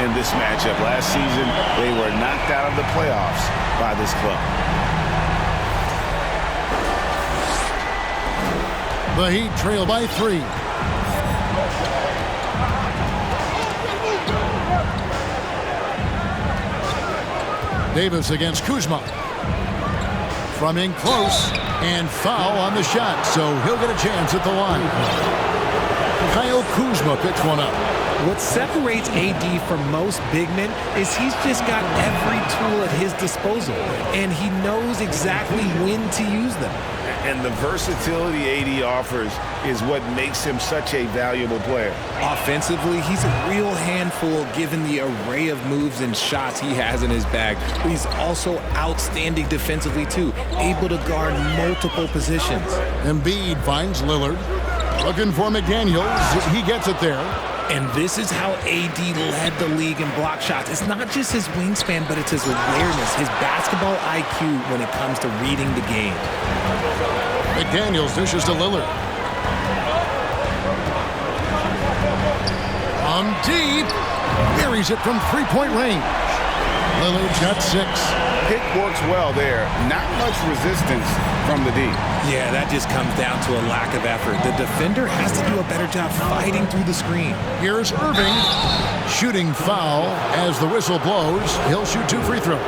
in this matchup. Last season, they were knocked out of the playoffs by this club. The Heat trail by 3. Davis against Kuzma. From in close, and foul on the shot, so he'll get a chance at the line. Kyle Kuzma picks one up. What separates AD from most big men is he's just got every tool at his disposal, and he knows exactly when to use them. And the versatility AD offers is what makes him such a valuable player. Offensively, he's a real handful given the array of moves and shots he has in his bag. But he's also outstanding defensively, too, able to guard multiple positions. Embiid finds Lillard. Looking for McDaniels. He gets it there. And this is how AD led the league in block shots. It's not just his wingspan, but it's his awareness, his basketball IQ when it comes to reading the game. McDaniels dishes to Lillard. From deep. Buries it from three-point range. Lillard's got 6. Pick works well there. Not much resistance from the D. Yeah, that just comes down to a lack of effort. The defender has to do a better job fighting through the screen. Here's Irving. Shooting foul as the whistle blows. He'll shoot 2 free throws.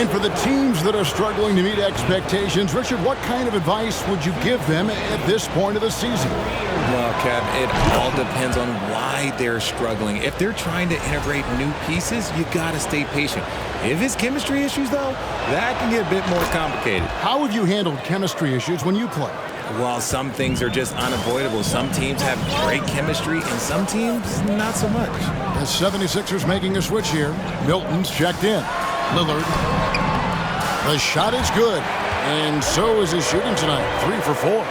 And for the teams that are struggling to meet expectations, Richard, what kind of advice would you give them at this point of the season? Well, Kev, it all depends on why they're struggling. If they're trying to integrate new pieces, you got to stay patient. If it's chemistry issues, though, that can get a bit more complicated. How have you handled chemistry issues when you play? Well, some things are just unavoidable. Some teams have great chemistry, and some teams not so much. The 76ers making a switch here. Milton's checked in. Lillard. The shot is good, and so is his shooting tonight. 3 for 4.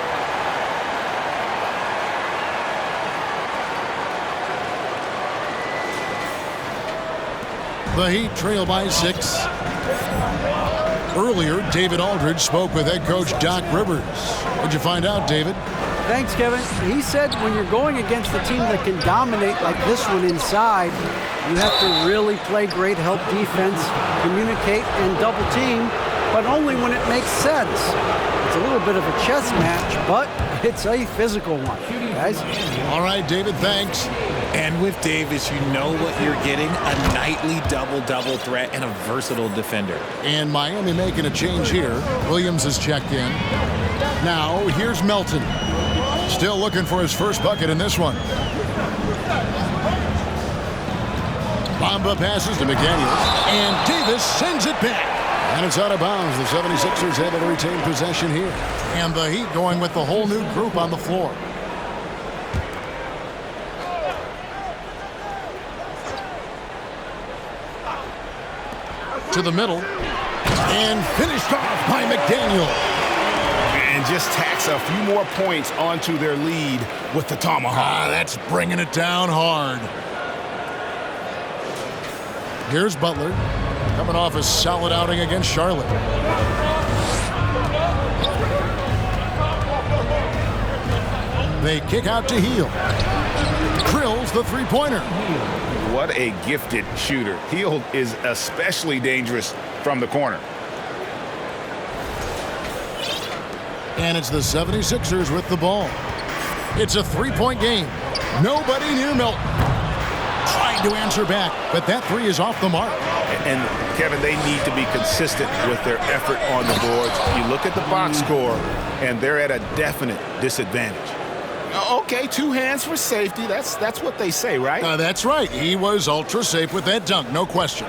The Heat trail by 6. Earlier, David Aldridge spoke with head coach Doc Rivers. What'd you find out, David? Thanks, Kevin. He said when you're going against a team that can dominate like this one inside, you have to really play great help defense, communicate, and double team, but only when it makes sense. It's a little bit of a chess match, but it's a physical one, guys. All right, David, thanks. And with Davis, you know what you're getting, a nightly double-double threat and a versatile defender. And Miami making a change here. Williams is checked in. Now, here's Melton. Still looking for his first bucket in this one. Bamba passes to McDaniels, and Davis sends it back. And it's out of bounds. The 76ers able to retain possession here. And the Heat going with the whole new group on the floor. To the middle. And finished off by McDaniel. And just tacks a few more points onto their lead with the tomahawk. That's bringing it down hard. Here's Butler, coming off a solid outing against Charlotte. They kick out to Heel. Drills the three-pointer. What a gifted shooter. Heel is especially dangerous from the corner. And it's the 76ers with the ball. It's a three-point game. Nobody near Melton. Trying to answer back, but that 3 is off the mark. And, Kevin, they need to be consistent with their effort on the boards. You look at the box score, and they're at a definite disadvantage. Okay, 2 hands for safety. That's what they say, right? That's right. He was ultra safe with that dunk, no question.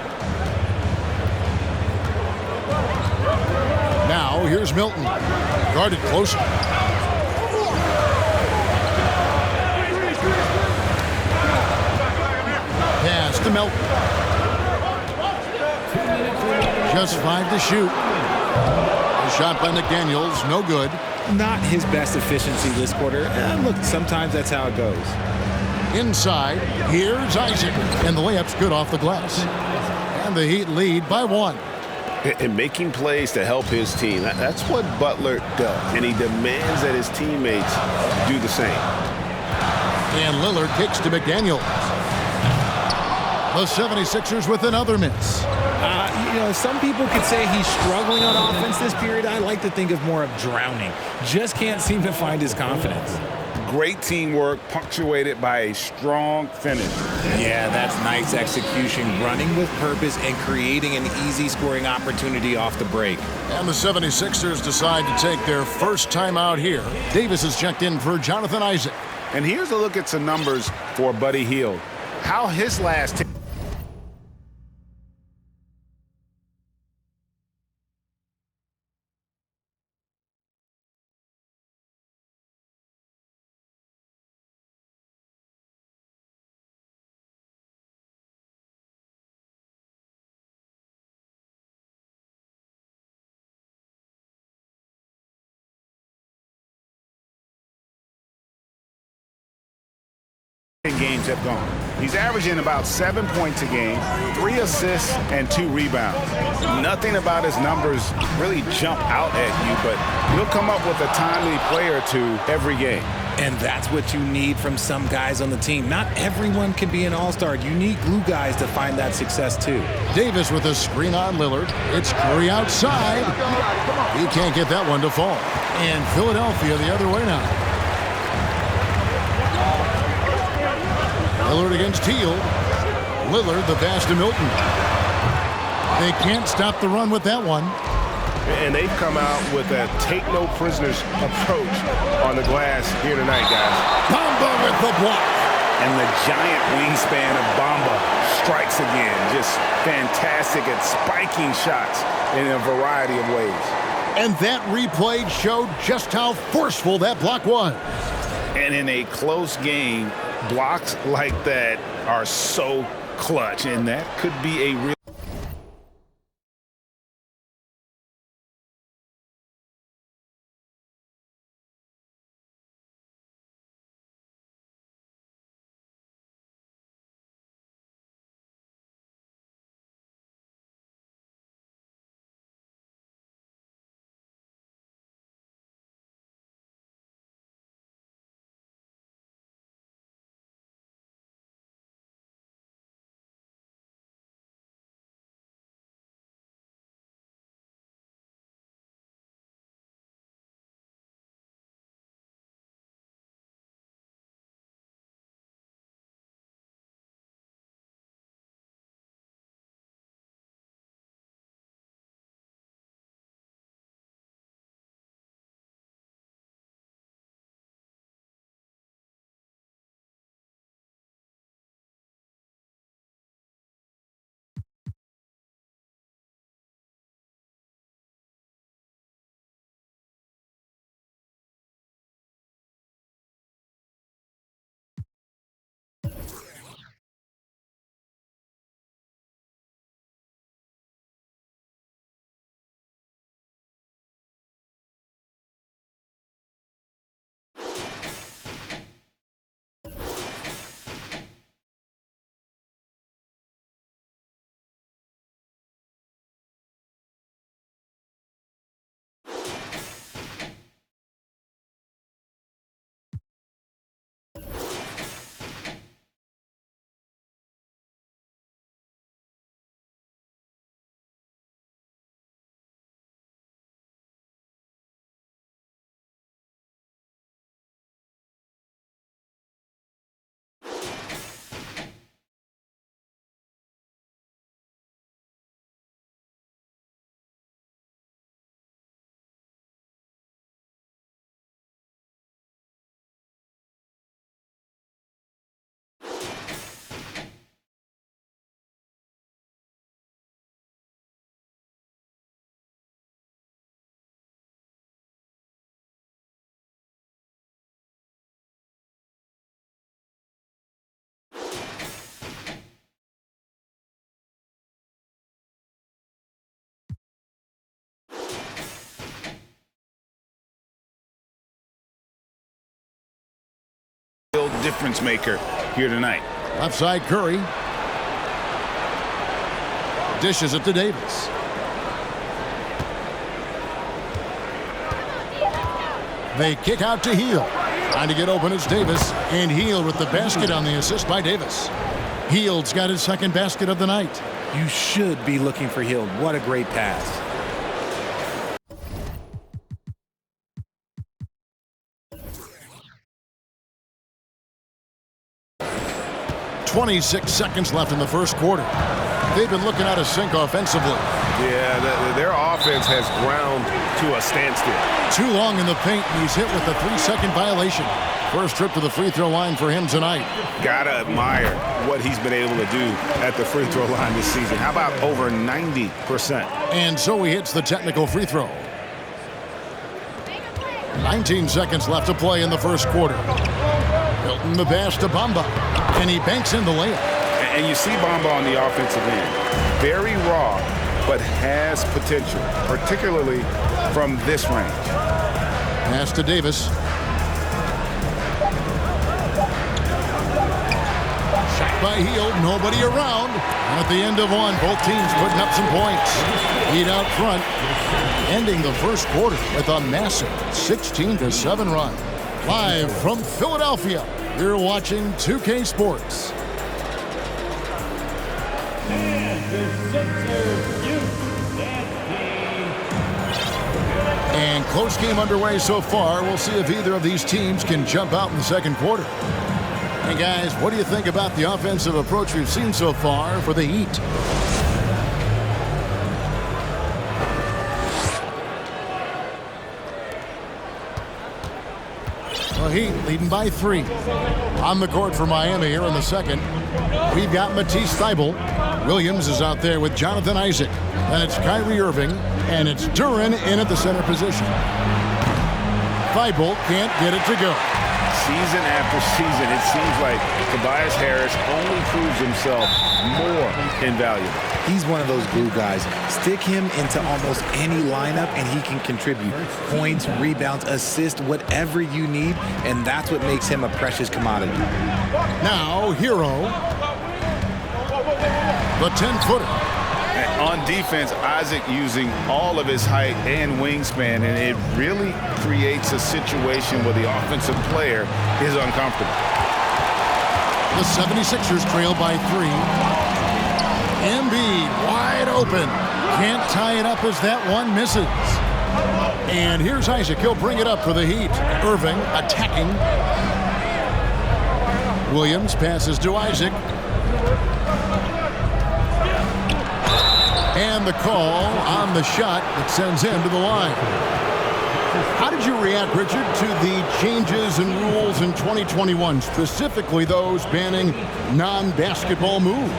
Now, here's Milton. Guarded closer. Pass to Melton. Just 5 to shoot. A shot by McDaniels, no good. Not his best efficiency this quarter. Look, sometimes that's how it goes. Inside, here's Isaac. And the layup's good off the glass. And the Heat lead by 1. And making plays to help his team. That's what Butler does. And he demands that his teammates do the same. And Lillard kicks to McDaniels. The 76ers with another miss. Some people could say he's struggling on offense this period. I like to think of more of drowning. Just can't seem to find his confidence. Great teamwork punctuated by a strong finish. Yeah, that's nice execution, running with purpose and creating an easy scoring opportunity off the break. And the 76ers decide to take their first time out here. Davis is checked in for Jonathan Isaac. And here's a look at some numbers for Buddy Hield. How his last 10 games have gone. He's averaging about 7 points a game, 3 assists, and 2 rebounds. Nothing about his numbers really jump out at you, but he'll come up with a timely play or two every game. And that's what you need from some guys on the team. Not everyone can be an all-star. You need glue guys to find that success too. Davis with a screen on Lillard. It's Curry outside. He can't get that one to fall. And Philadelphia the other way now. Lillard against Hield. Lillard the pass to Milton. They can't stop the run with that one. And they've come out with a take-no-prisoners approach on the glass here tonight, guys. Bamba with the block. And the giant wingspan of Bamba strikes again. Just fantastic at spiking shots in a variety of ways. And that replay showed just how forceful that block was. And in a close game, blocks like that are so clutch, and that could be a real... difference maker here tonight. Left side Curry. Dishes it to Davis. They kick out to Hield. Trying to get open is Davis. And Hield with the basket on the assist by Davis. Hield's got his second basket of the night. You should be looking for Hield. What a great pass. 26 seconds left in the first quarter. They've been looking out of sync offensively. Yeah, their offense has ground to a standstill. Too long in the paint, and he's hit with a 3-second violation. First trip to the free throw line for him tonight. Gotta admire what he's been able to do at the free throw line this season. How about over 90%? And so he hits the technical free throw. 19 seconds left to play in the first quarter. Hilton the pass to Bamba, and he banks in the layup. And you see Bamba on the offensive end. Very raw, but has potential, particularly from this range. Pass to Davis. Shot by Hield, nobody around. And at the end of one, both teams putting up some points. Heat out front, ending the first quarter with a massive 16-7 run. Live from Philadelphia, you're watching 2K Sports. And close game underway so far. We'll see if either of these teams can jump out in the second quarter. Hey guys, what do you think about the offensive approach we've seen so far for the Heat? The Heat leading by 3. On the court for Miami here in the second. We've got Matisse Thybulle. Williams is out there with Jonathan Isaac. Then it's Kyrie Irving, and it's Duren in at the center position. Thybulle can't get it to go. Season after season, it seems like Tobias Harris only proves himself more invaluable. He's one of those glue guys. Stick him into almost any lineup and he can contribute points, rebounds, assists, whatever you need, and that's what makes him a precious commodity. Now, Hero, the 10-footer. On defense, Isaac using all of his height and wingspan, and it really creates a situation where the offensive player is uncomfortable. The 76ers trail by 3. Embiid wide open. Can't tie it up as that one misses. And here's Isaac. He'll bring it up for the Heat. Irving attacking. Williams passes to Isaac. And the call on the shot that sends him to the line. How did you react, Richard, to the changes in rules in 2021, specifically those banning non-basketball moves?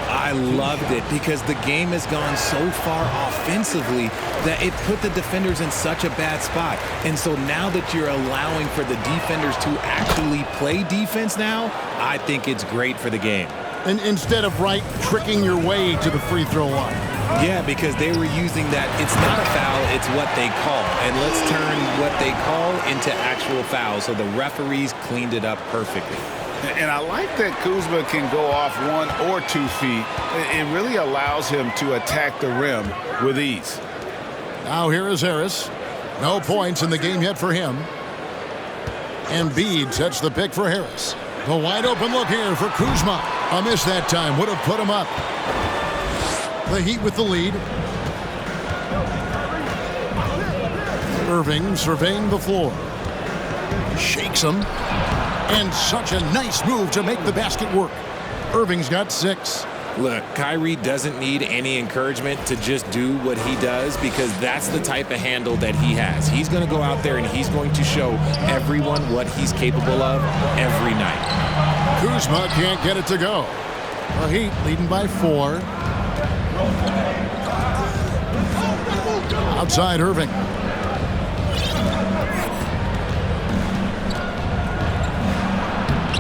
I loved it because the game has gone so far offensively that it put the defenders in such a bad spot. And so now that you're allowing for the defenders to actually play defense now, I think it's great for the game. And instead of tricking your way to the free throw line. Yeah, because they were using that it's not a foul, it's what they call. And let's turn what they call into actual fouls. So the referees cleaned it up perfectly. And I like that Kuzma can go off 1 or 2 feet. It really allows him to attack the rim with ease. Now here is Harris. No points in the game yet for him. Embiid sets the pick for Harris. The wide open look here for Kuzma. A miss that time. Would have put him up. The Heat with the lead. Irving surveying the floor. Shakes him. And such a nice move to make the basket work. Irving's got 6. Look, Kyrie doesn't need any encouragement to just do what he does because that's the type of handle that he has. He's going to go out there and he's going to show everyone what he's capable of every night. Kuzma can't get it to go. The Heat leading by 4. Outside Irving.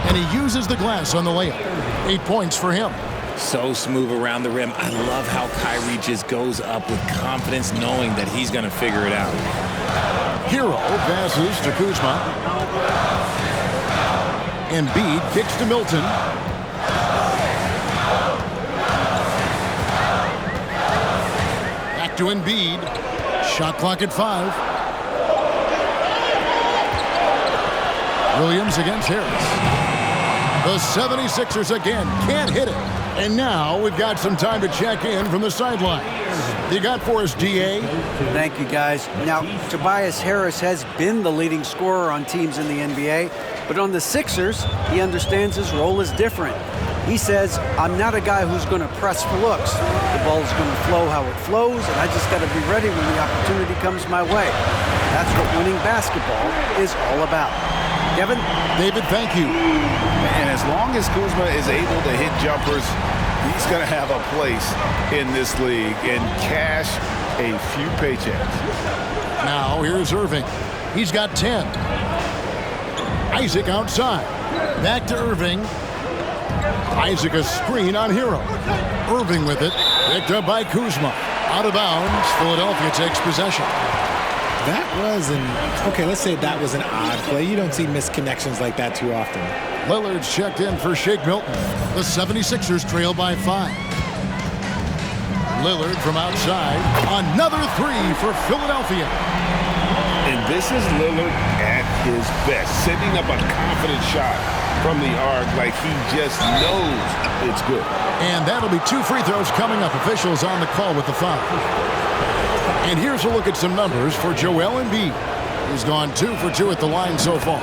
And he uses the glass on the layup. 8 points for him. So smooth around the rim. I love how Kyrie just goes up with confidence knowing that he's going to figure it out. Hero passes to Kuzma. Embiid kicks to Milton. Back to Embiid. Shot clock at 5. Williams against Harris. The 76ers again can't hit it. And now we've got some time to check in from the sidelines. You got for us, DA? Thank you, guys. Now, Tobias Harris has been the leading scorer on teams in the NBA, but on the Sixers, he understands his role is different. He says, I'm not a guy who's going to press for looks. The ball's going to flow how it flows, and I just got to be ready when the opportunity comes my way. That's what winning basketball is all about. Kevin? David, thank you. And as long as Kuzma is able to hit jumpers, he's going to have a place in this league and cash a few paychecks. Now here's Irving. He's got 10. Isaac outside. Back to Irving. Isaac a screen on Hero. Irving with it. Picked up by Kuzma. Out of bounds. Philadelphia takes possession. That was okay, let's say that was an odd play. You don't see misconnections like that too often. Lillard's checked in for Shake Milton. The 76ers trail by 5. Lillard from outside. Another 3 for Philadelphia. And this is Lillard at his best, setting up a confident shot from the arc like he just knows it's good. And that'll be 2 free throws coming up. Officials on the call with the foul. And here's a look at some numbers for Joel Embiid. He's gone 2 for 2 at the line so far.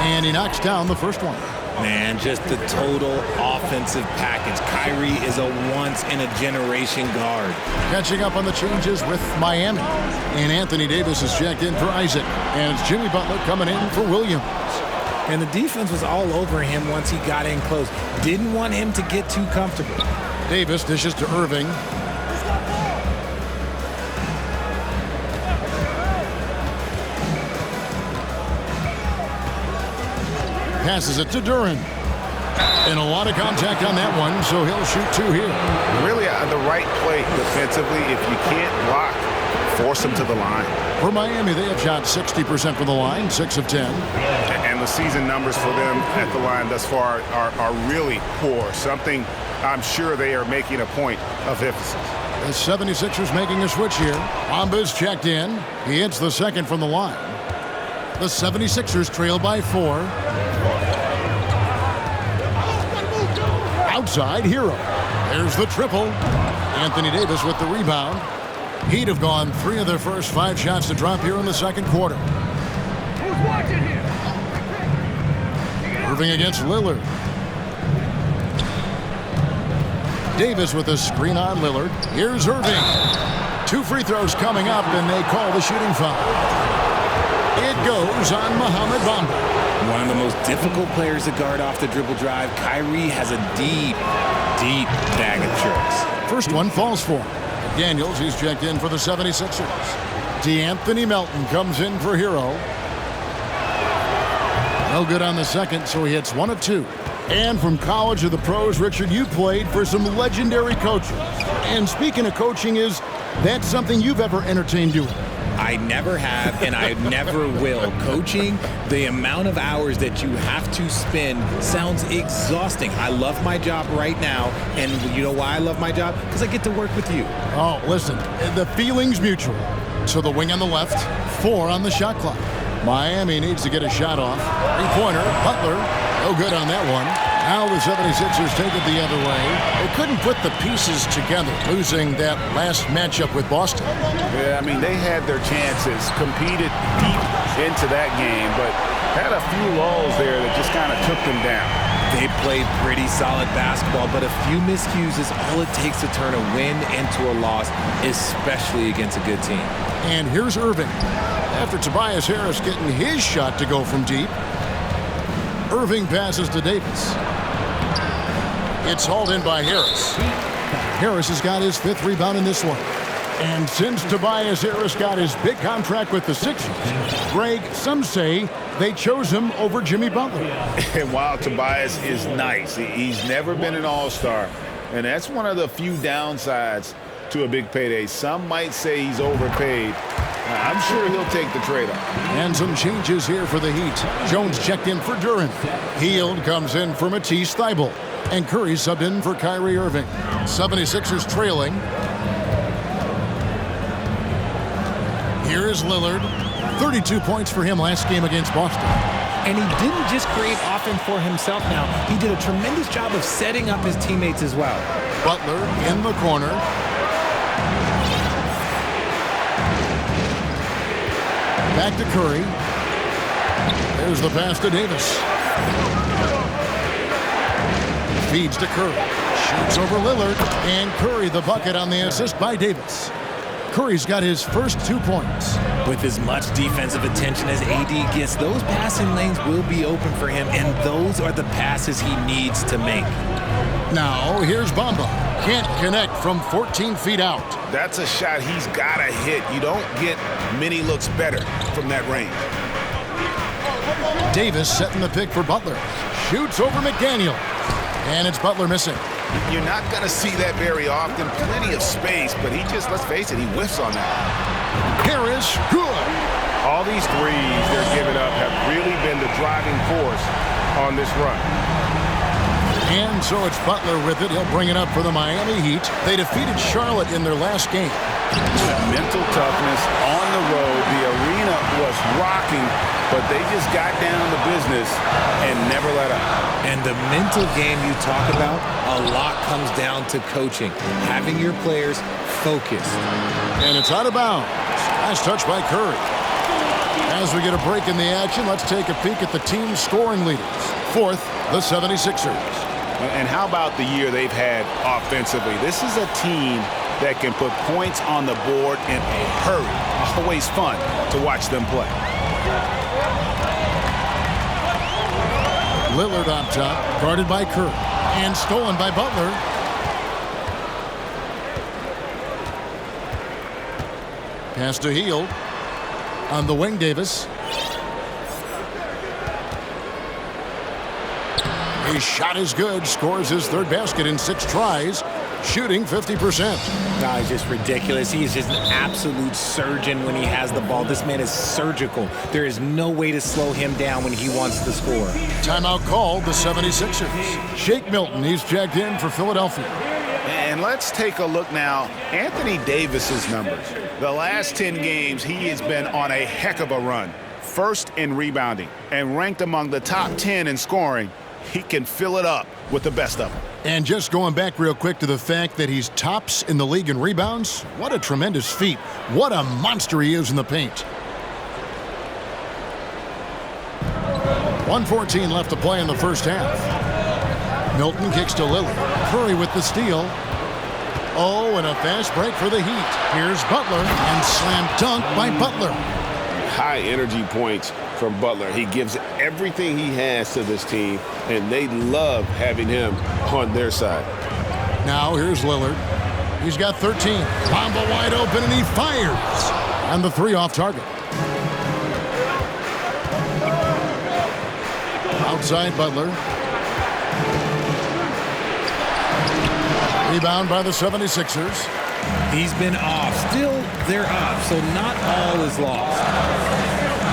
And he knocks down the first one. Man, just the total offensive package. Kyrie is a once-in-a-generation guard. Catching up on the changes with Miami. And Anthony Davis is checked in for Isaac. And it's Jimmy Butler coming in for Williams. And the defense was all over him once he got in close. Didn't want him to get too comfortable. Davis dishes to Irving. Passes it to Duran. And a lot of contact on that one, so he'll shoot 2 here. Really the right play defensively. If you can't block, force them to the line. For Miami, they have shot 60% from the line, 6 of 10. And the season numbers for them at the line thus far are really poor. Something I'm sure they are making a point of emphasis. The 76ers making a switch here. Amba's checked in. He hits the second from the line. The 76ers trail by 4. Outside, Hero. There's the triple. Anthony Davis with the rebound. He'd have gone 3 of their first 5 shots to drop here in the second quarter. Who's watching here? Irving against Lillard. Davis with a screen on Lillard. Here's Irving. 2 free throws coming up, and they call the shooting foul. It goes on Mohamed Bamba. One of the most difficult players to guard off the dribble drive. Kyrie has a deep, deep bag of tricks. First one falls for him. Daniels, he's checked in for the 76ers. DeAnthony Melton comes in for Hero. No good on the second, so he hits 1 of 2. And from college to the pros, Richard, you played for some legendary coaches. And speaking of coaching, is that something you've ever entertained doing? I never have, and I never will. Coaching, the amount of hours that you have to spend sounds exhausting. I love my job right now, and you know why I love my job? Because I get to work with you. Oh, listen, the feeling's mutual. So the wing on the left, 4 on the shot clock. Miami needs to get a shot off. 3-pointer, Butler, no good on that one. Now the 76ers take it the other way. They couldn't put the pieces together, losing that last matchup with Boston. Yeah, I mean, they had their chances, competed deep into that game, but had a few lulls there that just kind of took them down. They played pretty solid basketball, but a few miscues is all it takes to turn a win into a loss, especially against a good team. And here's Irving. After Tobias Harris getting his shot to go from deep, Irving passes to Davis. It's hauled in by Harris. Harris has got his 5th rebound in this one. And since Tobias Harris got his big contract with the Sixers, Greg, some say they chose him over Jimmy Butler. And while Tobias is nice, he's never been an all-star. And that's one of the few downsides to a big payday. Some might say he's overpaid. I'm sure he'll take the trade-off. And some changes here for the Heat. Jones checked in for Duran. Hield comes in for Matisse Thybulle. And Curry subbed in for Kyrie Irving. 76ers trailing. Here is Lillard. 32 points for him last game against Boston. And he didn't just create offense for himself now. He did a tremendous job of setting up his teammates as well. Butler in the corner. Back to Curry. There's the pass to Davis. Feeds to Curry. Shoots over Lillard. And Curry the bucket on the assist by Davis. Curry's got his first 2 points. With as much defensive attention as AD gets, those passing lanes will be open for him, and those are the passes he needs to make. Now, here's Bamba. Can't connect from 14 feet out. That's a shot he's got to hit. You don't get many looks better from that range. Davis setting the pick for Butler. Shoots over McDaniel. And it's Butler missing. You're not going to see that very often. Plenty of space, but he just, let's face it, he whiffs on that. Harris, good. All these threes they're giving up have really been the driving force on this run. And so it's Butler with it. He'll bring it up for the Miami Heat. They defeated Charlotte in their last game. Mental toughness on the road. The arena was rocking, but they just got down to business and never let up. And the mental game you talk about, a lot comes down to coaching, having your players focused. And it's out of bounds. Nice touch by Curry. As we get a break in the action, let's take a peek at the team's scoring leaders. Fourth, the 76ers. And how about the year they've had offensively? This is a team that can put points on the board in a hurry. Always fun to watch them play. Lillard on top, guarded by Curry, and stolen by Butler. Pass to Hield. On the wing, Davis. His shot is good. Scores his third basket in 6 tries. Shooting 50%. No, it's just ridiculous. He is just an absolute surgeon when he has the ball. This man is surgical. There is no way to slow him down when he wants to score. Timeout called the 76ers. Shake Milton, he's checked in for Philadelphia. And let's take a look now. Anthony Davis's numbers. The last 10 games, he has been on a heck of a run. First in rebounding and ranked among the top 10 in scoring. He can fill it up with the best of them. And just going back real quick to the fact that he's tops in the league in rebounds, what a tremendous feat. What a monster he is in the paint. 1:14 left to play in the first half. Milton kicks to Lillard. Curry with the steal. Oh, and a fast break for the Heat. Here's Butler, and slam dunk by Butler. High energy points from Butler. He gives everything he has to this team, and they love having him on their side. Now here's Lillard. He's got 13. Bamba wide open, and he fires. And the 3 off target. Outside Butler. Rebound by the 76ers. He's been off. Still, they're up, so not all is lost.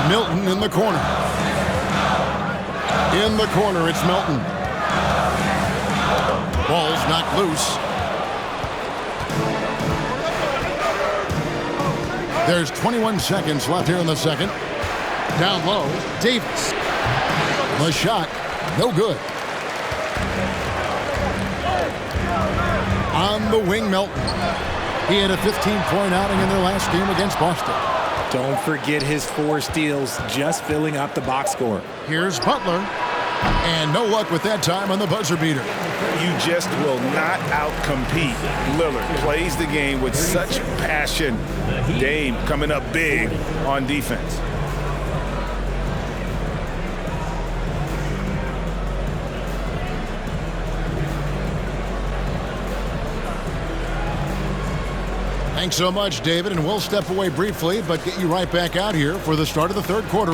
Milton in the corner. In the corner, it's Milton. Ball's knocked loose. There's 21 seconds left here in the second. Down low, Davis. The shot, no good. On the wing, Milton. He had a 15-point outing in their last game against Boston. Don't forget his 4 steals, just filling up the box score. Here's Butler. And no luck with that time on the buzzer beater. You just will not outcompete. Lillard plays the game with such passion. Dame coming up big on defense. Thanks so much, David, and we'll step away briefly, but get you right back out here for the start of the third quarter.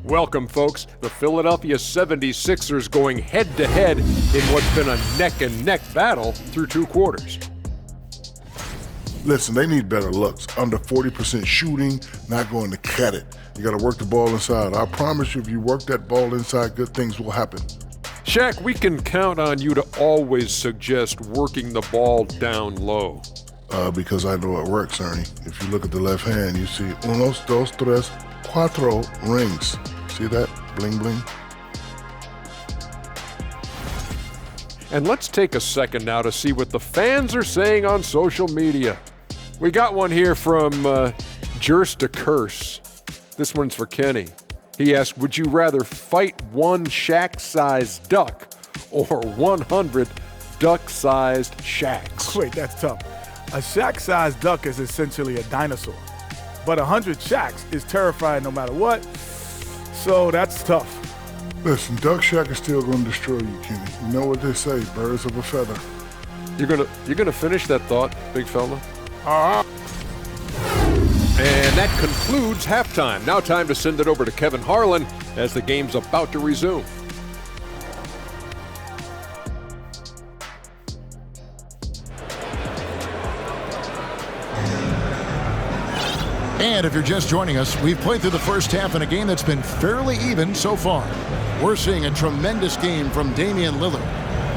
Welcome, folks. The Philadelphia 76ers going head-to-head in what's been a neck-and-neck battle through 2 quarters. Listen, they need better looks. Under 40% shooting, not going to cut it. You got to work the ball inside. I promise you, if you work that ball inside, good things will happen. Shaq, we can count on you to always suggest working the ball down low. because I know it works, Ernie. If you look at the left hand, you see unos, dos, tres, cuatro rings. See that? Bling, bling. And let's take a second now to see what the fans are saying on social media. We got one here from Jerst to Curse. This one's for Kenny. He asked, would you rather fight one Shaq-sized duck or 100 duck-sized Shaqs? Wait, that's tough. A Shaq-sized duck is essentially a dinosaur, but 100 Shaqs is terrifying no matter what, so that's tough. Listen, Duck Shack is still going to destroy you, Kenny. You know what they say, birds of a feather. You're gonna finish that thought, big fella? Uh-huh. And that concludes halftime. Now time to send it over to Kevin Harlan as the game's about to resume. And if you're just joining us, we've played through the first half in a game that's been fairly even so far. We're seeing a tremendous game from Damian Lillard.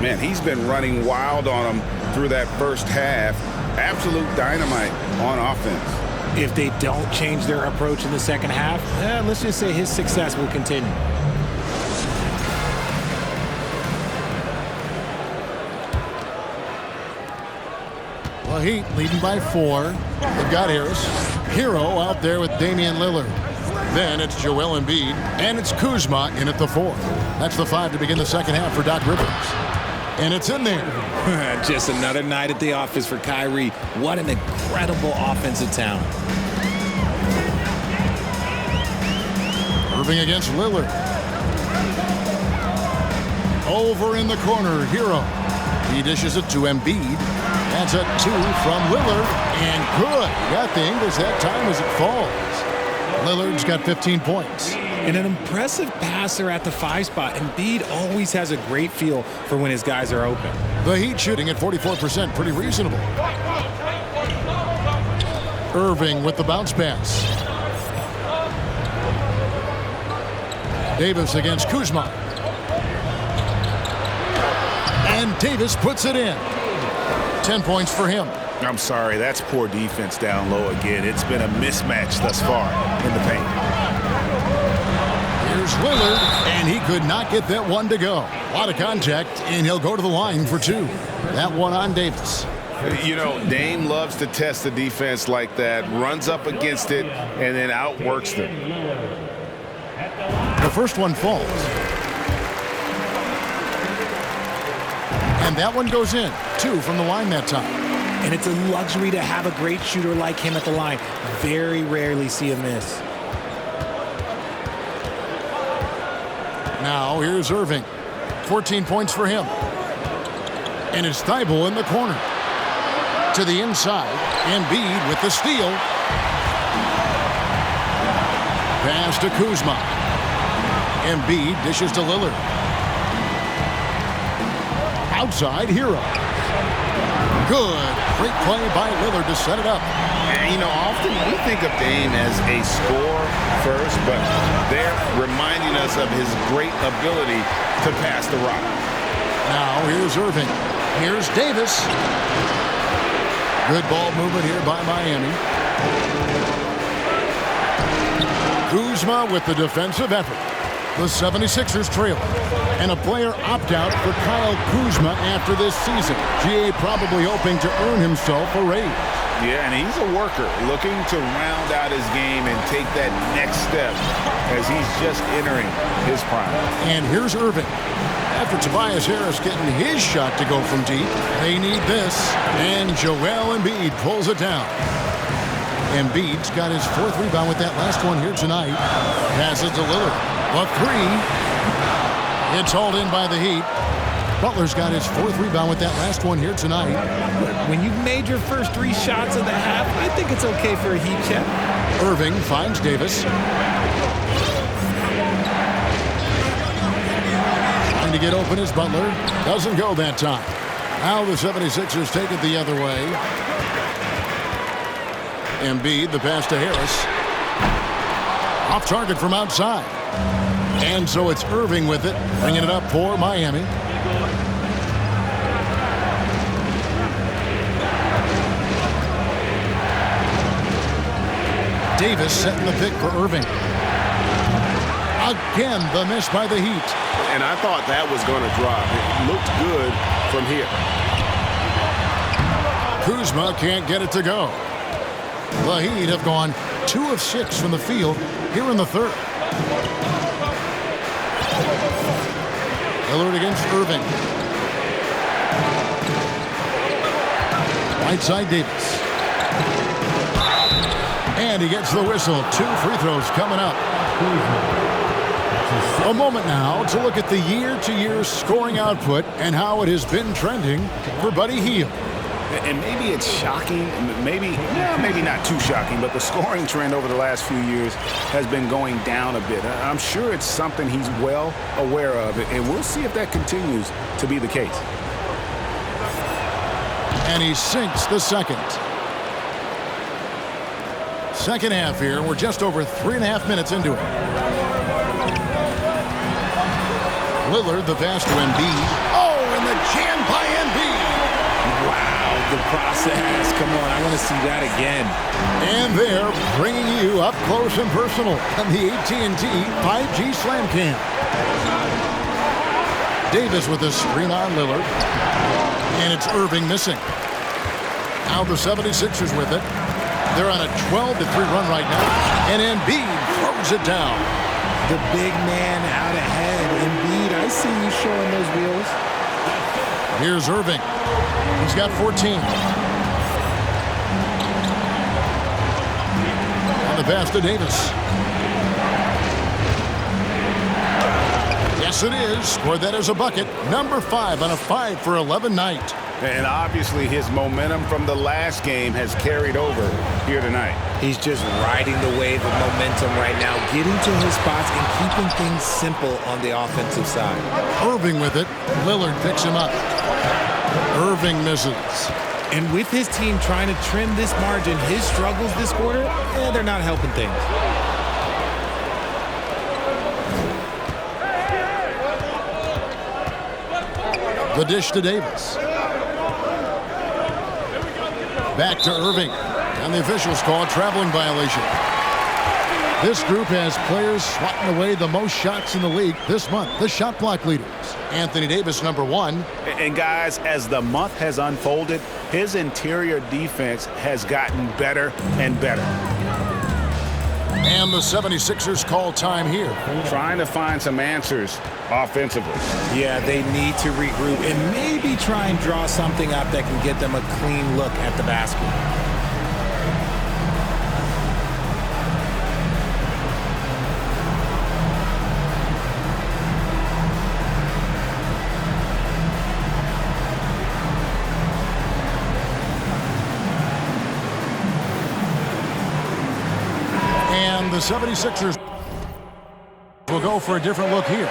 Man, he's been running wild on him through that first half. Absolute dynamite on offense. If they don't change their approach in the second half, let's just say his success will continue. Well, Heat leading by 4. They've got Harris. Hero out there with Damian Lillard. Then it's Joel Embiid, and it's Kuzma in at the 4. That's the 5 to begin the second half for Doc Rivers. And it's in there. Just another night at the office for Kyrie. What an incredible offensive talent. Irving against Lillard. Over in the corner, Hero. He dishes it to Embiid. That's a 2 from Lillard. And good. Got the Ingles that time as it falls. Lillard's got 15 points. And an impressive passer at the 5 spot. Embiid always has a great feel for when his guys are open. The Heat shooting at 44%, pretty reasonable. Irving with the bounce pass. Davis against Kuzma. And Davis puts it in. 10 points for him. I'm sorry, that's poor defense down low again. It's been a mismatch thus far in the paint. Here's Lillard, and he could not get that one to go. A lot of contact, and he'll go to the line for 2. That one on Davis. You know, Dame loves to test the defense like that, runs up against it, and then outworks them. The first one falls. And that one goes in. 2 from the line that time. And it's a luxury to have a great shooter like him at the line. Very rarely see a miss. Now here's Irving. 14 points for him. And it's Thibault in the corner. To the inside. Embiid with the steal. Pass to Kuzma. Embiid dishes to Lillard. Outside, Hero. Good. Great play by Lillard to set it up. And, you know, often we think of Dame as a scorer first, but they're reminding us of his great ability to pass the rock. Now here's Irving. Here's Davis. Good ball movement here by Miami. Kuzma with the defensive effort. The 76ers trail. And a player opt-out for Kyle Kuzma after this season. GA probably hoping to earn himself a raise. Yeah, and he's a worker looking to round out his game and take that next step as he's just entering his prime. And here's Irving. After Tobias Harris getting his shot to go from deep, they need this. And Joel Embiid pulls it down. Embiid's got his 4th rebound with that last one here tonight. Passes to Lillard. A 3. It's hauled in by the Heat. Butler's got his 4th rebound with that last one here tonight. When you've made your first 3 shots of the half, I think it's okay for a Heat check. Irving finds Davis. Trying to get open is Butler. Doesn't go that time. Now the 76ers take it the other way. Embiid, the pass to Harris. Off target from outside. And so it's Irving with it, bringing it up for Miami. Davis setting the pick for Irving. Again, the miss by the Heat. And I thought that was going to drop. It looked good from here. Kuzma can't get it to go. The Heat have gone 2 of 6 from the field here in the third. Lillard against Irving. Right side Davis. And he gets the whistle. 2 free throws coming up. A moment now to look at the year-to-year scoring output and how it has been trending for Buddy Hield. And maybe it's shocking, maybe not too shocking, but the scoring trend over the last few years has been going down a bit. I'm sure it's something he's well aware of, and we'll see if that continues to be the case. And he sinks the second. Second half here. We're just over 3.5 minutes into it. Lillard, the pass to Embiid. Oh, and the jam by Embiid. Wow, the process. Come on, I want to see that again. And they're bringing you up close and personal on the AT&T 5G Slam Cam. Davis with a screen on Lillard. And it's Irving missing. Now the 76ers with it. They're on a 12-3 run right now. And Embiid throws it down. The big man out ahead. Embiid, I see you showing those wheels. Here's Irving. He's got 14. And the pass to Davis. Yes, it is. Scored that as a bucket. Number 5 on a 5-for-11 night. And obviously his momentum from the last game has carried over here tonight. He's just riding the wave of momentum right now, getting to his spots and keeping things simple on the offensive side. Irving with it. Lillard picks him up. Irving misses. And with his team trying to trim this margin, his struggles this quarter, they're not helping things. The dish to Davis. Back to Irving. And the officials call a traveling violation. This group has players swatting away the most shots in the league this month. The shot block leaders. Anthony Davis, number 1. And guys, as the month has unfolded, his interior defense has gotten better and better. And the 76ers call time here. Trying to find some answers offensively. Yeah, they need to regroup and maybe try and draw something up that can get them a clean look at the basket. And the 76ers will go for a different look here.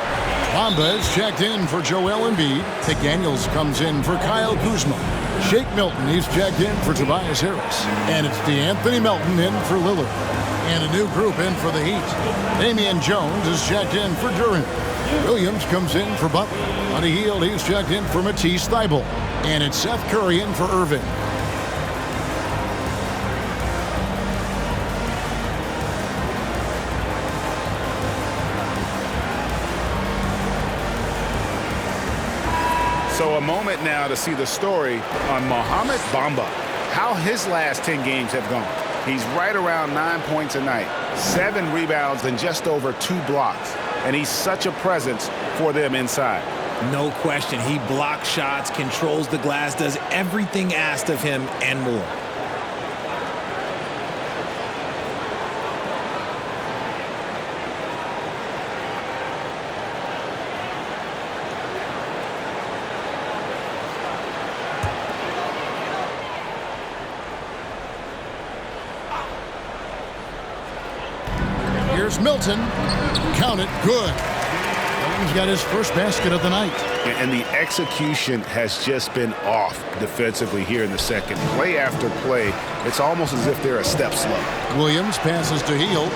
Bamba is checked in for Joel Embiid. McDaniels comes in for Kyle Kuzma. Shake Milton, he's checked in for Tobias Harris. And it's DeAnthony Melton in for Lillard. And a new group in for the Heat. Damian Jones is checked in for Durant. Williams comes in for Butler. On the heel, he's checked in for Matisse Thybulle. And it's Seth Curry in for Irving. So a moment now to see the story on Mohamed Bamba, how his last 10 games have gone. He's right around 9 points a night, 7 rebounds, and just over 2 blocks. And he's such a presence for them inside. No question. He blocks shots, controls the glass, does everything asked of him and more. Here's Milton. Count it. Good. He's got his first basket of the night. And the execution has just been off defensively here in the second. Play after play, it's almost as if they're a step slow. Williams passes to Hield.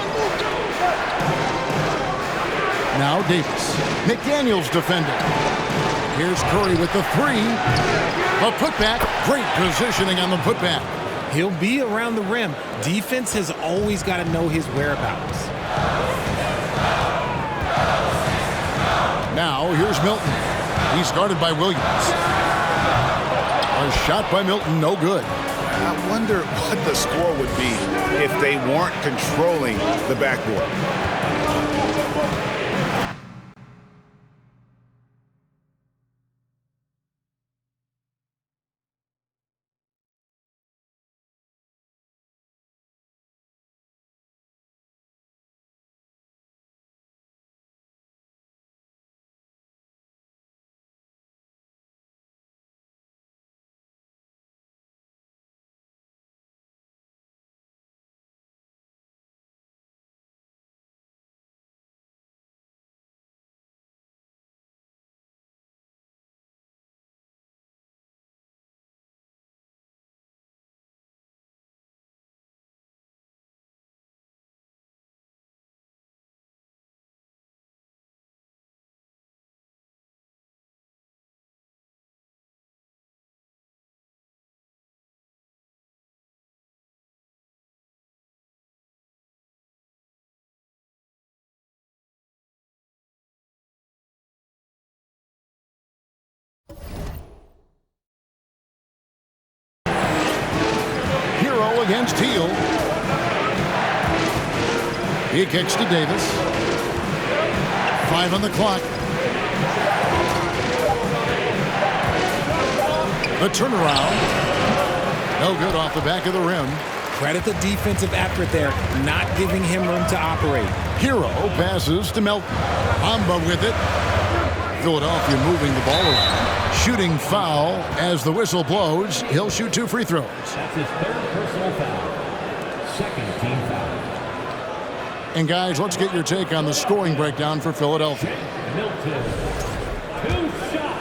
Now Davis. McDaniels defending. Here's Curry with the 3. A putback. Great positioning on the putback. He'll be around the rim. Defense has always got to know his whereabouts. Now, here's Milton. He's guarded by Williams. A shot by Milton, no good. I wonder what the score would be if they weren't controlling the backboard. Against Teal. He kicks to Davis. 5 on the clock. The turnaround. No good off the back of the rim. Credit the defensive effort there, not giving him room to operate. Hero passes to Melton. Bamba with it. Philadelphia moving the ball around. Shooting foul as the whistle blows. He'll shoot 2 free throws. That's his 3rd personal foul. 2nd team foul. And guys, let's get your take on the scoring breakdown for Philadelphia. Milton. 2 shots.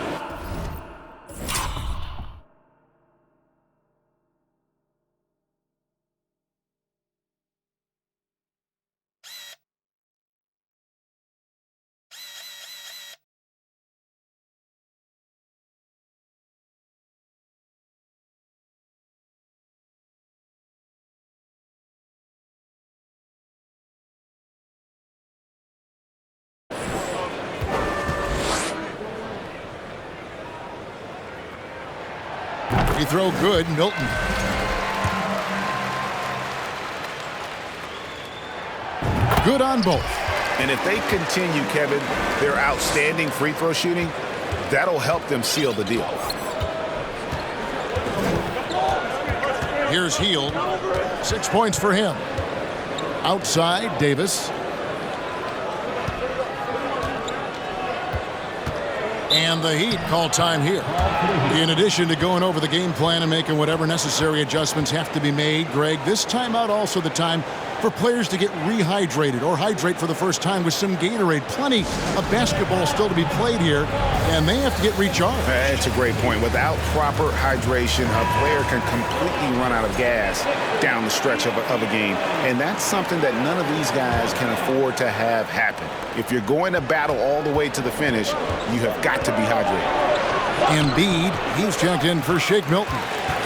Free throw good, Milton. Good on both. And if they continue, Kevin, their outstanding free throw shooting, that'll help them seal the deal. Here's Hield. 6 points for him. Outside, Davis. And the Heat call time here. In addition to going over the game plan and making whatever necessary adjustments have to be made, Greg, this timeout also the time for players to get rehydrated or hydrate for the first time with some Gatorade. Plenty of basketball still to be played here, and they have to get recharged. That's a great point. Without proper hydration, a player can completely run out of gas down the stretch of a game. And that's something that none of these guys can afford to have happen. If you're going to battle all the way to the finish, you have got to be hydrated. Embiid, he's checked in for Shake Milton.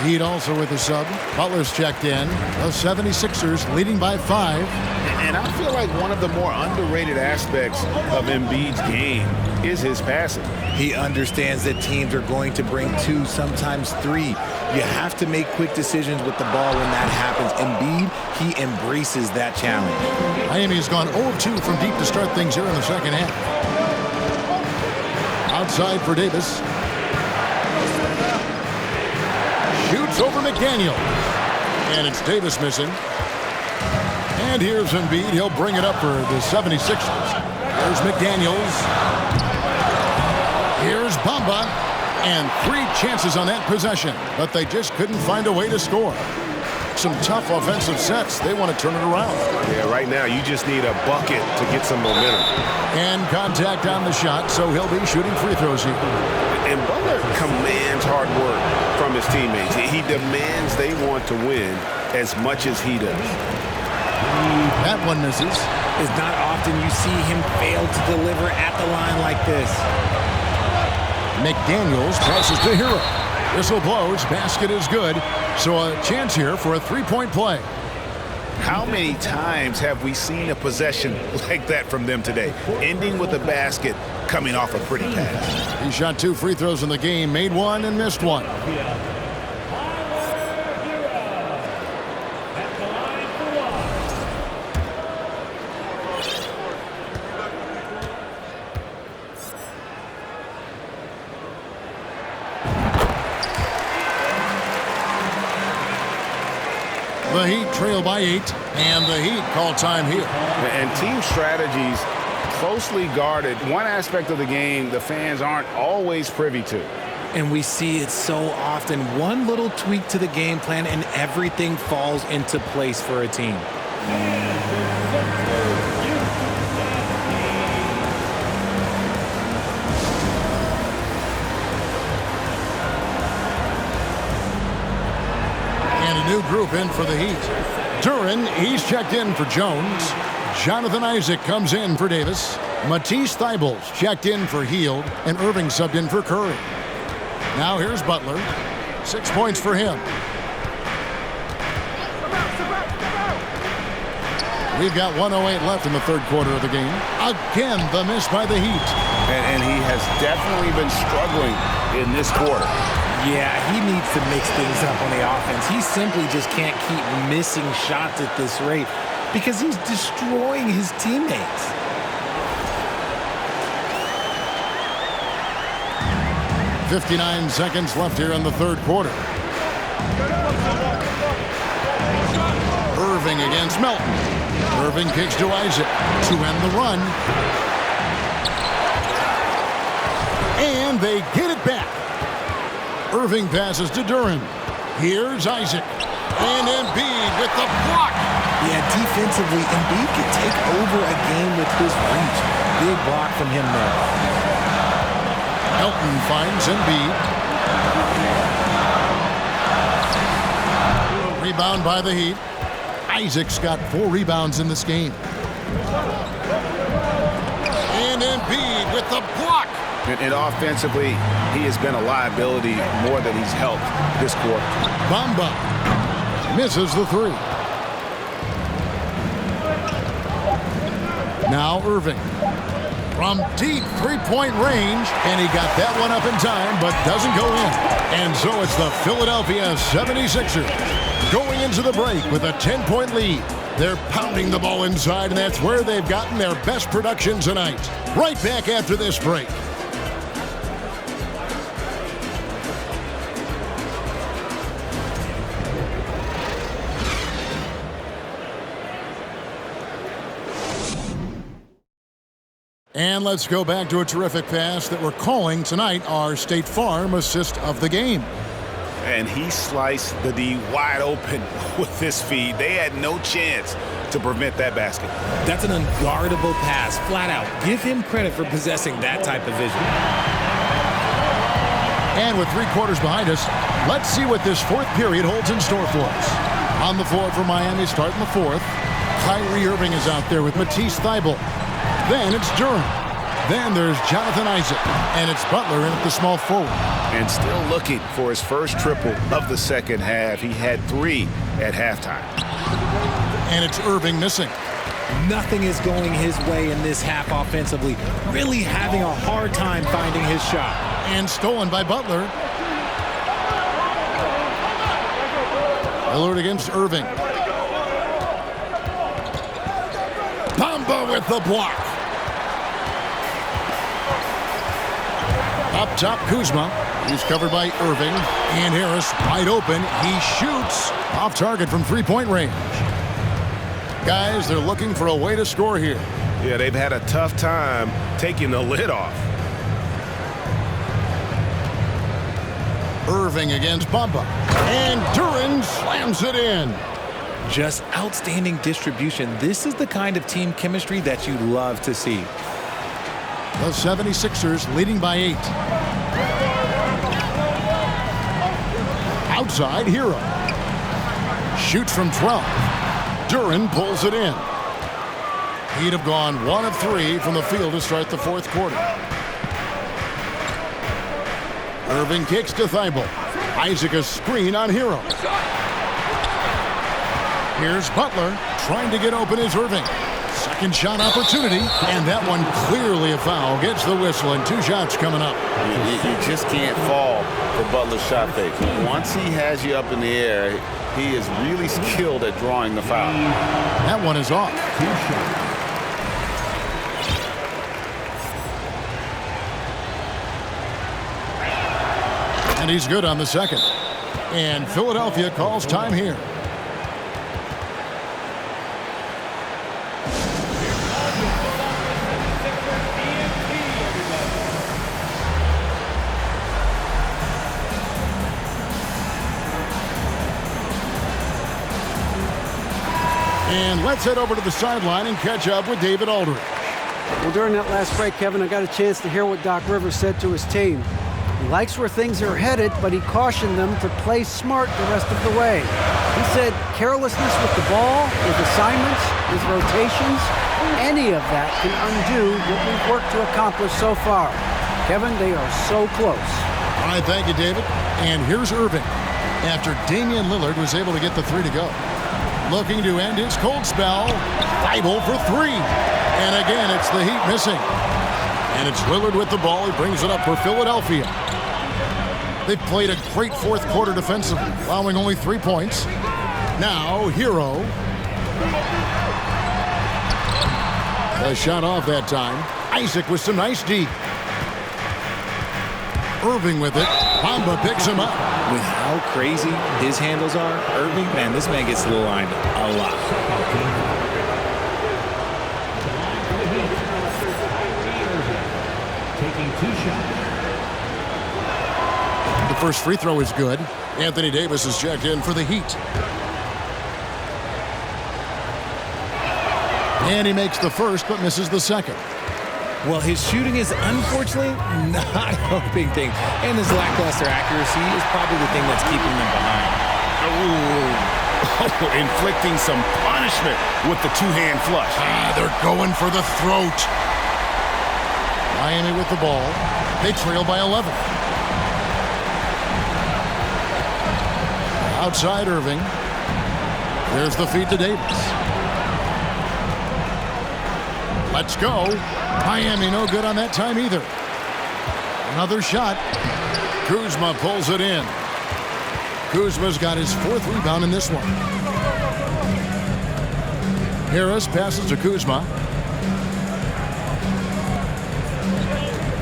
Heat also with a sub. Butler's checked in. The 76ers leading by 5. And I feel like one of the more underrated aspects of Embiid's game is his passing. He understands that teams are going to bring 2, sometimes 3. You have to make quick decisions with the ball when that happens. Embiid, he embraces that challenge. Miami's gone 0-2 from deep to start things here in the second half. Outside for Davis. Shoots over McDaniel. And it's Davis missing. And here's Embiid. He'll bring it up for the 76ers. Here's McDaniels. Here's Bamba. And 3 chances on that possession. But they just couldn't find a way to score. Some tough offensive sets. They want to turn it around. Yeah, right now you just need a bucket to get some momentum. And contact on the shot, so he'll be shooting free throws here. And Butler commands hard work from his teammates. He demands they want to win as much as he does. That one misses. It's not often you see him fail to deliver at the line like this. McDaniels passes to Hero. Whistle blows, basket is good. So a chance here for a three-point play. How many times have we seen a possession like that from them today, ending with a basket coming off a pretty pass? He shot 2 free throws in the game, made one and missed one. The Heat trail by 8, and the Heat call time here. And team strategies closely guarded. One aspect of the game the fans aren't always privy to. And we see it so often. One little tweak to the game plan and everything falls into place for a team. New group in for the Heat. Duren, he's checked in for Jones. Jonathan Isaac comes in for Davis. Matisse Thybulle's checked in for Hield, and Irving subbed in for Curry. Now here's Butler. 6 points for him. We've got 1:08 left in the third quarter of the game. Again, the miss by the Heat. And he has definitely been struggling in this quarter. Yeah, he needs to mix things up on the offense. He simply just can't keep missing shots at this rate because he's destroying his teammates. .59 seconds left here in the third quarter. Irving against Melton. Irving kicks to Isaac to end the run. And they get it back. Irving passes to Duren. Here's Isaac. And Embiid with the block. Yeah, defensively, Embiid can take over a game with his reach. Big block from him there. Melton finds Embiid. Rebound by the Heat. Isaac's got 4 rebounds in this game. And Embiid with the block. And offensively, he has been a liability more than he's helped this quarter. Bamba misses the 3. Now Irving from deep three-point range, and he got that one up in time, but doesn't go in. And so it's the Philadelphia 76ers going into the break with a 10-point lead. They're pounding the ball inside, and that's where they've gotten their best production tonight. Right back after this break. And let's go back to a terrific pass that we're calling tonight our State Farm assist of the game. And he sliced the D wide open with this feed. They had no chance to prevent that basket. That's an unguardable pass, flat out. Give him credit for possessing that type of vision. And with 3 quarters behind us, let's see what this fourth period holds in store for us. On the floor for Miami starting the fourth. Kyrie Irving is out there with Matisse Thybulle. Then it's Duren. Then there's Jonathan Isaac. And it's Butler in at the small forward. And still looking for his first triple of the second half. He had 3 at halftime. And it's Irving missing. Nothing is going his way in this half offensively. Really having a hard time finding his shot. And stolen by Butler. Lillard against Irving. Bamba with the block. Up top, Kuzma. He's covered by Irving. And Harris wide open. He shoots off target from three-point range. Guys, they're looking for a way to score here. Yeah, they've had a tough time taking the lid off. Irving against Bamba. And Duren slams it in. Just outstanding distribution. This is the kind of team chemistry that you love to see. The 76ers leading by 8. Outside, Hero. Shoots from 12. Duren pulls it in. He'd have gone 1 of 3 from the field to start the fourth quarter. Irving kicks to Thybulle. Isaac a screen on Hero. Here's Butler. Trying to get open is Irving. Second shot opportunity, and that one clearly a foul. Gets the whistle, and 2 shots coming up. You just can't fall for Butler's shot fake. Once he has you up in the air, he is really skilled at drawing the foul. That one is off. And he's good on the second. And Philadelphia calls time here. And let's head over to the sideline and catch up with David Aldridge. Well, during that last break, Kevin, I got a chance to hear what Doc Rivers said to his team. He likes where things are headed, but he cautioned them to play smart the rest of the way. He said carelessness with the ball, with assignments, with rotations, any of that can undo what we've worked to accomplish so far. Kevin, they are so close. All right, thank you, David. And here's Irving. After Damian Lillard was able to get the 3 to go. Looking to end his cold spell. Thibault for 3. And again, it's the Heat missing. And it's Lillard with the ball. He brings it up for Philadelphia. They've played a great fourth quarter defensively, allowing only 3 points. Now, Hero. A shot off that time. Isaac with some nice D. Irving with it. Bamba picks him up. With how crazy his handles are, Irving, man, this man gets to the line a lot. Taking 2 shots. The first free throw is good. Anthony Davis is checked in for the Heat. And he makes the first, but misses the second. Well, his shooting is unfortunately not a big thing. And his lackluster accuracy is probably the thing that's keeping them behind. Inflicting some punishment with the 2-hand flush. They're going for the throat. Miami with the ball. They trail by 11. Outside Irving. There's the feed to Davis. Let's go. Miami no good on that time either. Another shot. Kuzma pulls it in. Kuzma's got his 4th rebound in this one. Harris passes to Kuzma.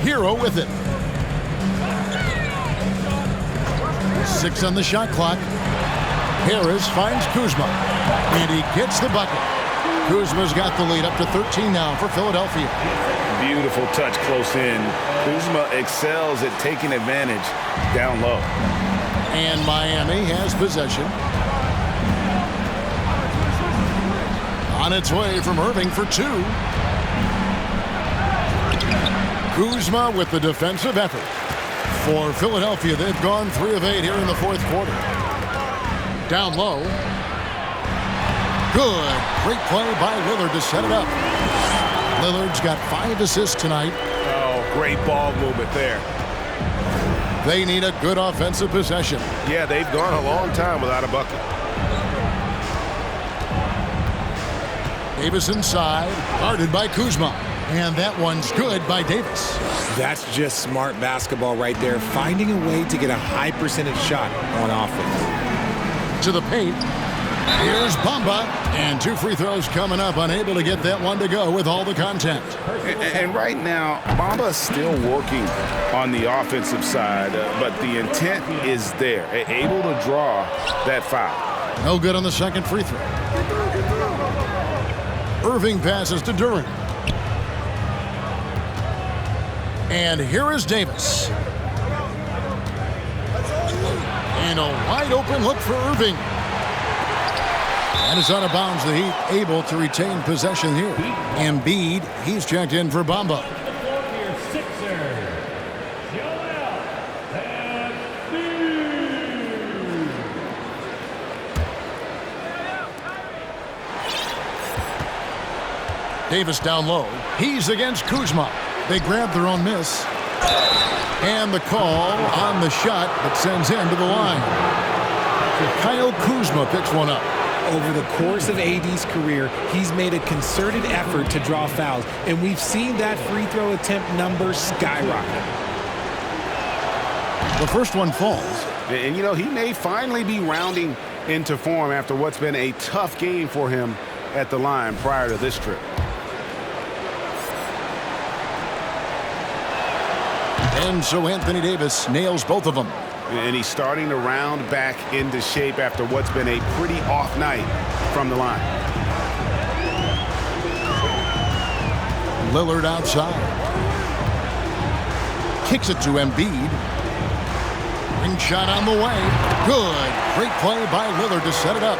Hero with it. 6 on the shot clock. Harris finds Kuzma. And he gets the bucket. Kuzma's got the lead up to 13 now for Philadelphia. Beautiful touch close in. Kuzma excels at taking advantage down low. And Miami has possession. On its way from Irving for 2. Kuzma with the defensive effort. For Philadelphia, they've gone 3 of 8 here in the fourth quarter. Down low. Good. Great play by Lillard to set it up. Lillard's got 5 assists tonight. Oh, great ball movement there. They need a good offensive possession. Yeah, they've gone a long time without a bucket. Davis inside, guarded by Kuzma. And that one's good by Davis. That's just smart basketball right there, finding a way to get a high percentage shot on offense. To the paint. Here's Bamba, and 2 free throws coming up, unable to get that one to go with all the contact. And right now, Bamba's still working on the offensive side, but the intent is there, able to draw that foul. No good on the second free throw. Irving passes to Durant. And here is Davis. And a wide open look for Irving. And it's out of bounds. The Heat able to retain possession here. Embiid, he's checked in for Bamba. Davis down low. He's against Kuzma. They grab their own miss. And the call on the shot that sends him to the line. Kyle Kuzma picks one up. Over the course of AD's career, he's made a concerted effort to draw fouls, and we've seen that free throw attempt number skyrocket. The first one falls. And, you know, he may finally be rounding into form after what's been a tough game for him at the line prior to this trip. And so Anthony Davis nails both of them. And he's starting to round back into shape after what's been a pretty off night from the line. Lillard outside. Kicks it to Embiid. Ring shot on the way. Good. Great play by Lillard to set it up.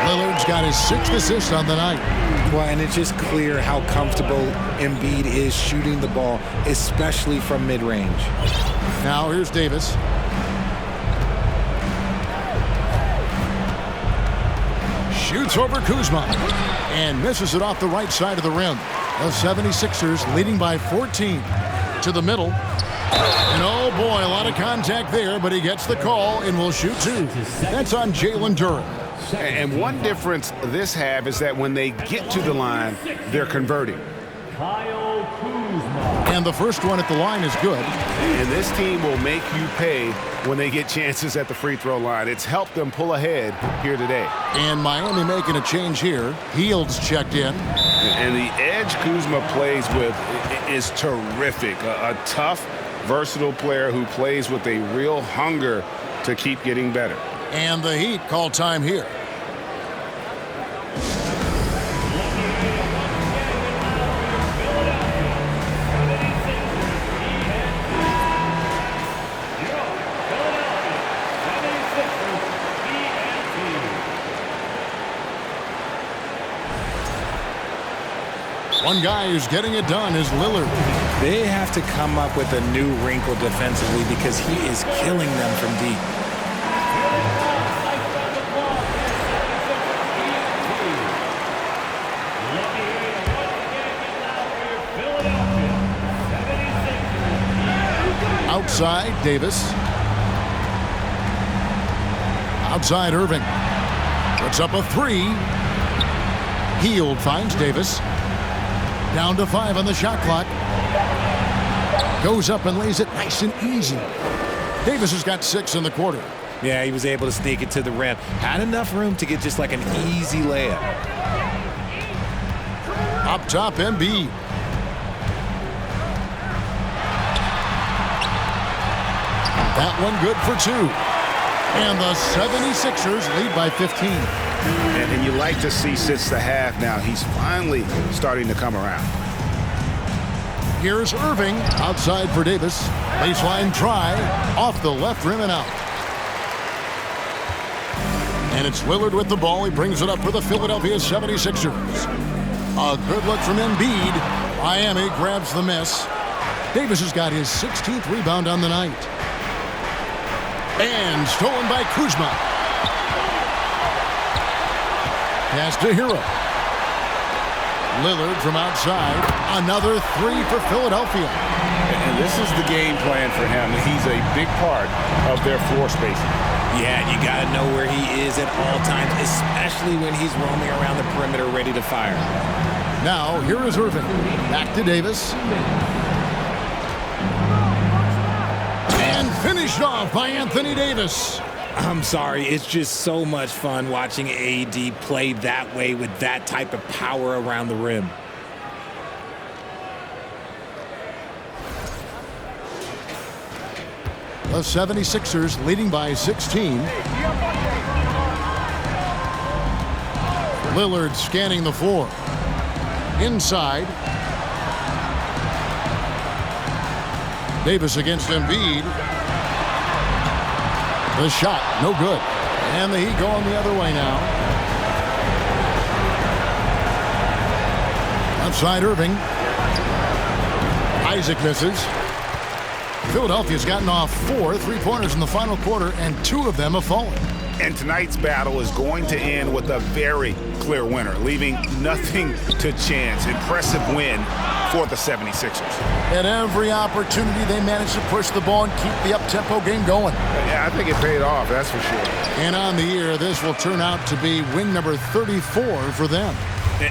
Lillard's got his 6th assist on the night. Well, and it's just clear how comfortable Embiid is shooting the ball, especially from mid-range. Now here's Davis. Shoots over Kuzma and misses it off the right side of the rim. The 76ers leading by 14 to the middle. And oh boy, a lot of contact there, but he gets the call and will shoot 2. That's on Jalen Duren. And one difference this have is that when they get to the line, they're converting. And the first one at the line is good. And this team will make you pay when they get chances at the free throw line. It's helped them pull ahead here today. And Miami making a change here. Heald's checked in. And the edge Kuzma plays with is terrific. A tough, versatile player who plays with a real hunger to keep getting better. And the Heat call time here. One guy who's getting it done is Lillard. They have to come up with a new wrinkle defensively because he is killing them from deep. Outside, Davis. Outside, Irving. Puts up a 3. Hield finds Davis. Down to 5 on the shot clock. Goes up and lays it nice and easy. Davis has got 6 in the quarter. Yeah, he was able to sneak it to the rim. Had enough room to get just like an easy layup. Up top, Embiid. That one good for 2. And the 76ers lead by 15. And you like to see since the half now, he's finally starting to come around. Here's Irving outside for Davis. Baseline try off the left rim and out. And it's Lillard with the ball. He brings it up for the Philadelphia 76ers. A good look from Embiid. Miami grabs the miss. Davis has got his 16th rebound on the night. And stolen by Kuzma. Pass to Hero. Lillard from outside. Another 3 for Philadelphia. And this is the game plan for him. He's a big part of their floor spacing. Yeah, you got to know where he is at all times, especially when he's roaming around the perimeter ready to fire. Now, here is Irving. Back to Davis. And finished off by Anthony Davis. I'm sorry, it's just so much fun watching AD play that way with that type of power around the rim. The 76ers leading by 16. Lillard scanning the floor. Inside. Davis against Embiid. The shot, no good. And the Heat going the other way now. Outside Irving. Isaac misses. Philadelphia's gotten off 4 3-pointers in the final quarter, and 2 of them have fallen. And tonight's battle is going to end with a very clear winner, leaving nothing to chance. Impressive win for the 76ers. At every opportunity, they managed to push the ball and keep the up-tempo game going. Yeah, I think it paid off, that's for sure. And on the year, this will turn out to be win number 34 for them.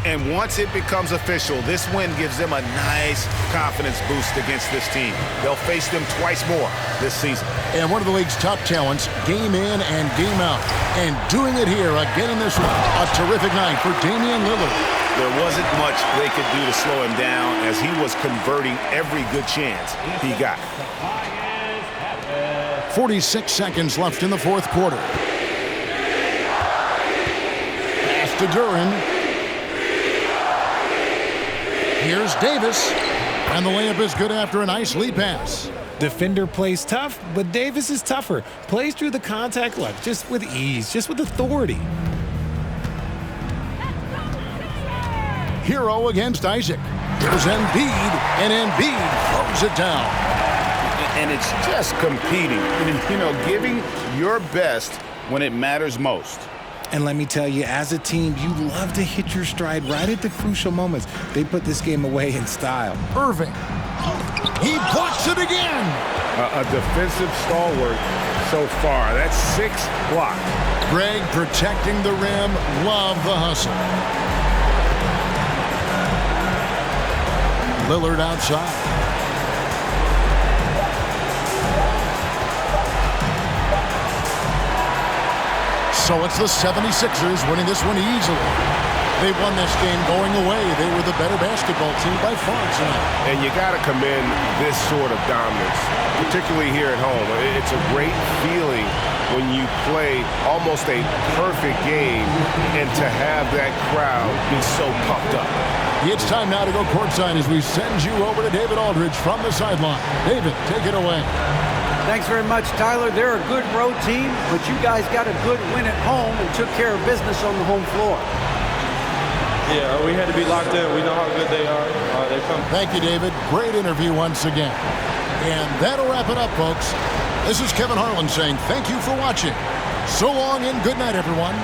And once it becomes official, this win gives them a nice confidence boost against this team. They'll face them twice more this season. And one of the league's top talents, game in and game out. And doing it here again in this one. A terrific night for Damian Lillard. There wasn't much they could do to slow him down as he was converting every good chance he got. 46 seconds left in the fourth quarter. Pass to Duran. Here's Davis, and the layup is good after a nice lead pass. Defender plays tough, but Davis is tougher. Plays through the contact line just with ease, just with authority. Hero against Isaac. Here's Embiid, and Embiid throws it down. And it's just competing, you know, giving your best when it matters most. And let me tell you, as a team, you love to hit your stride right at the crucial moments. They put this game away in style. Irving. He blocks it again. A defensive stalwart so far. That's 6 blocks. Greg protecting the rim. Love the hustle. Lillard outside. So it's the 76ers winning this one easily. They won this game going away. They were the better basketball team by far tonight. And you got to commend this sort of dominance, particularly here at home. It's a great feeling when you play almost a perfect game and to have that crowd be so pumped up. It's time now to go courtside as we send you over to David Aldridge from the sideline. David, take it away. Thanks very much, Tyler. They're a good road team, but you guys got a good win at home and took care of business on the home floor. Yeah, we had to be locked in. We know how good they are. They come. Thank you, David. Great interview once again. And that'll wrap it up, folks. This is Kevin Harlan saying thank you for watching. So long and good night, everyone.